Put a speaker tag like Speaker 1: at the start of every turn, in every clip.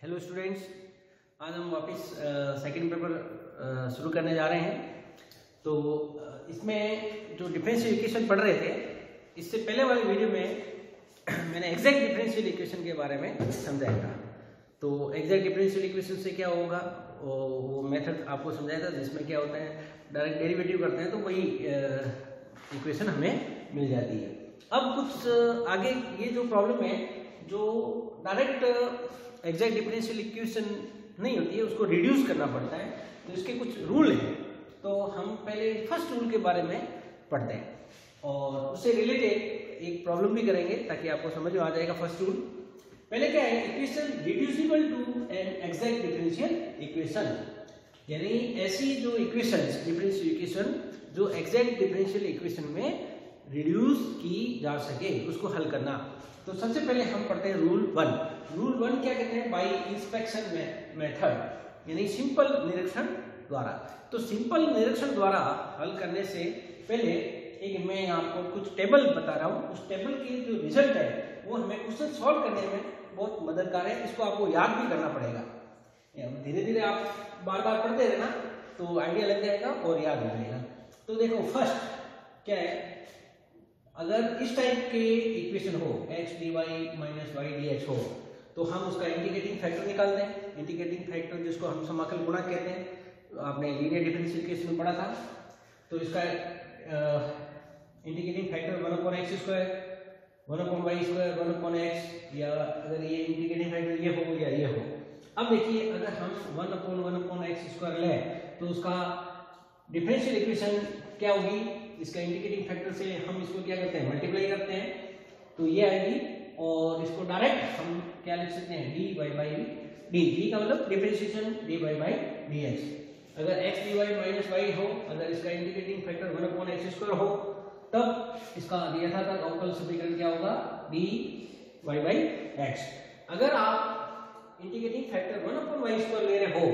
Speaker 1: Hello students, आज हम वापस सेकंड पेपर शुरू करने जा रहे हैं। तो इसमें जो डिफरेंशियल इक्वेशन पढ़ रहे थे, इससे पहले वाले वीडियो में मैंने एग्जैक्ट डिफरेंशियल इक्वेशन के बारे में समझाया था। तो एग्जैक्ट डिफरेंशियल इक्वेशन से क्या होगा, वो मेथड आपको समझाया था, जिसमें क्या होता है डायरेक्ट डेरिवेटिव करते हैं तो वही इक्वेशन हमें मिल जाती है। अब कुछ आगे ये जो प्रॉब्लम है, जो डायरेक्ट एग्जैक्ट डिफरेंशियल इक्वेशन नहीं होती है, उसको रिड्यूस करना पड़ता है। तो इसके कुछ रूल हैं, तो हम पहले फर्स्ट रूल के बारे में पढ़ते हैं और उससे रिलेटेड एक प्रॉब्लम भी करेंगे ताकि आपको समझ में आ जाएगा। फर्स्ट रूल पहले क्या है, equation reducible to an exact differential equation, यानी ऐसी जो इक्वेशन डिफरेंशियल इक्वेशन जो एग्जैक्ट डिफरेंशियल इक्वेशन में रिड्यूस की जा सके, उसको हल करना। तो सबसे पहले हम पढ़ते हैं रूल वन। रूल वन क्या कहते हैं, बाय इंस्पेक्शन मेथड, यानी सिंपल निरीक्षण द्वारा। तो सिंपल निरीक्षण द्वारा हल करने से पहले एक मैं आपको कुछ टेबल बता रहा हूँ। उस टेबल के जो रिजल्ट है वो हमें क्वेश्चन सॉल्व करने में बहुत मददगार है। इसको आपको याद भी करना पड़ेगा। धीरे धीरे आप बार बार पढ़ते रहना तो आइडिया लग जाएगा और याद हो जाएगा। तो देखो फर्स्ट क्या है, अगर इस टाइप के इक्वेशन हो x dy minus y dx हो, तो हम उसका इंटीग्रेटिंग फैक्टर निकालते हैं। इंटीग्रेटिंग फैक्टर जिसको हम समाकल गुणा कहते हैं, तो आपने लीनियर डिफरेंशियल इक्वेशन में पढ़ा था। तो इसका integrating factor 1/x square 1/y square 1/x, या अगर ये इंटीग्रेटिंग फैक्टर ये हो या ये हो। अब देखिए, अगर हम 1/1/x स्क्वायर लें तो उसका डिफरेंशियल इक्वेशन क्या होगी, इसका इंटीग्रेटिंग फैक्टर से हम इसको क्या करते हैं, मल्टीप्लाई करते हैं, तो ये आएगी। और इसको डायरेक्ट हम क्या लिख सकते हैं, dy बाई डी का मतलब डिफरेंशिएशन dy बाई dx। अगर x dy माइनस y हो, अगर इसका इंटीग्रेटिंग फैक्टर 1/x स्क्वायर हो, तब इसका यथातथ अवकल समीकरण क्या होगा, dy बाई x। अगर आप इंटीग्रेटिंग फैक्टर 1/y स्क्वायर ले रहे हो,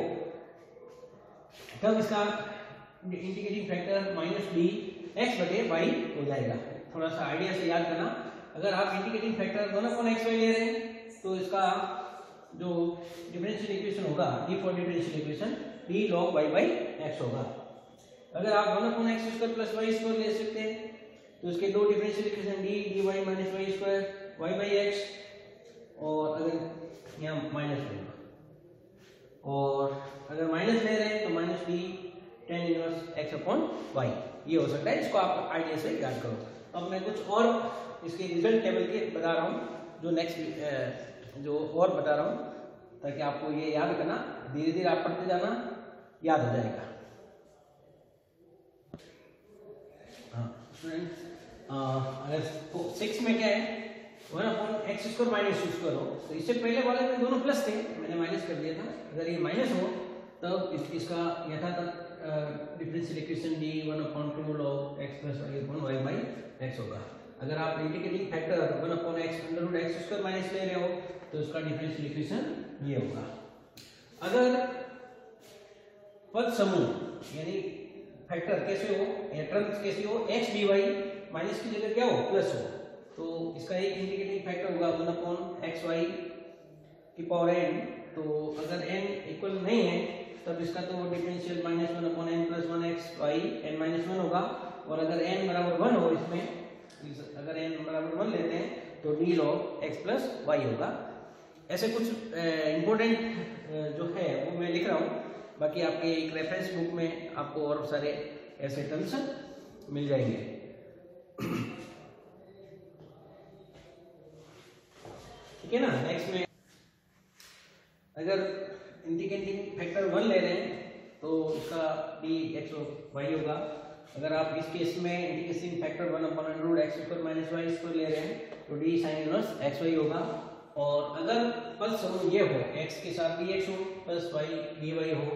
Speaker 1: तब इसका integrating factor minus D x बटे y हो जाएगा। थोड़ा सा आइडिया से याद करना। अगर आप इंटीग्रेटिंग फैक्टर 1/xy ले रहे हैं तो इसका जो डिफरेंशियल इक्वेशन होगा, D for differential equation d log y by x होगा। अगर आप 1/x square plus y square ले सकते हैं तो इसके दो differential equation d dy minus y square y by x, और अगर यहाँ माइनस होगा, और अगर माइनस ले रहे हैं तो minus d tan inverse x upon y, ये हो सकता है। इसको आप आइडिया से याद करो। अब मैं कुछ और इसके रिजल्ट टेबल के बता रहा हूँ, जो नेक्स्ट जो और बता रहा हूँ, ताकि आपको ये याद करना, धीरे धीरे आप पढ़ते जाना, याद हो जाएगा। हाँ स्टूडेंट, अगर 6 में क्या है, 1/x square minus u square हो, तो इससे पहले वाले में दोनों प्लस थे, मैंने माइनस कर दिया था। अगर ये माइनस हो तब इसका यथातथ differential equation D 1/2 log x plus y by x होगा। अगर आप integrating factor 1/x under root x square minus ले रहे हो तो इसका डिफरेंशियल इक्वेशन ये होगा। अगर पद समूह यानी फैक्टर कैसे हो, या टर्म्स कैसी हो, x dy माइनस की जगह क्या हो, प्लस हो, तो इसका एक इंटीग्रेटिंग फैक्टर होगा 1/xy की पावर n। तो अगर n इक्वल नहीं है तब इसका तो differential minus 1/n plus 1xy n minus 1 होगा। और अगर n बराबर 1 हो, इसमें अगर n बराबर 1 लेते हैं तो d log x plus y होगा। ऐसे कुछ इंपॉर्टेंट जो है वो मैं लिख रहा हूँ, बाकी आपके एक रेफरेंस बुक में आपको और सारे ऐसे टर्म्स मिल जाएंगे। ठीक है ना। नेक्स्ट में अगर इंटीग्रेटिंग फैक्टर 1 ले रहे हैं तो उसका dx y होगा। अगर आप इस केस में integrating factor 1/x square minus y square ले रहे हैं तो d sin इनवर्स xy होगा। और अगर पद समूह ये हो, x के साथ dx हो प्लस y dy हो,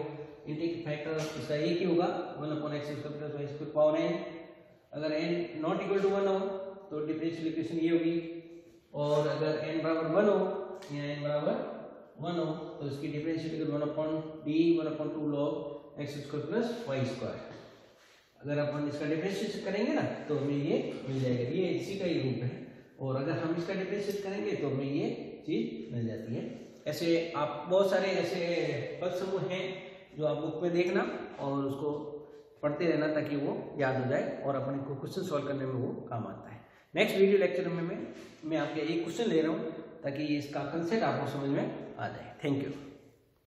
Speaker 1: इंटीग्रेटिंग फैक्टर इसका एक ही होगा 1/x square plus y square power n। अगर n नॉट इक्वल टू 1 हो तो डिफरेंशियल इक्वेशन ये होगी। और अगर n बराबर 1 हो या n बराबर 1 हो तो इसकी differential equation 1/2 log x square plus y square. अगर अपन इसका डिफरेंशिएट करेंगे ना तो हमें ये मिल जाएगा, ये इसी का ही रूप है। और अगर हम इसका डिफरेंशिएट करेंगे तो हमें ये चीज मिल जाती है। ऐसे आप बहुत सारे ऐसे पद समूह हैं जो आप बुक में देखना और उसको पढ़ते रहना ताकि वो याद हो जाए और अपने को क्वेश्चन सॉल्व करने में वो काम आता है। नेक्स्ट वीडियो लेक्चर में मैं आपके एक क्वेश्चन ले रहा हूँ ताकि इसका कंसेप्ट आपको समझ में आ जाए। Thank you.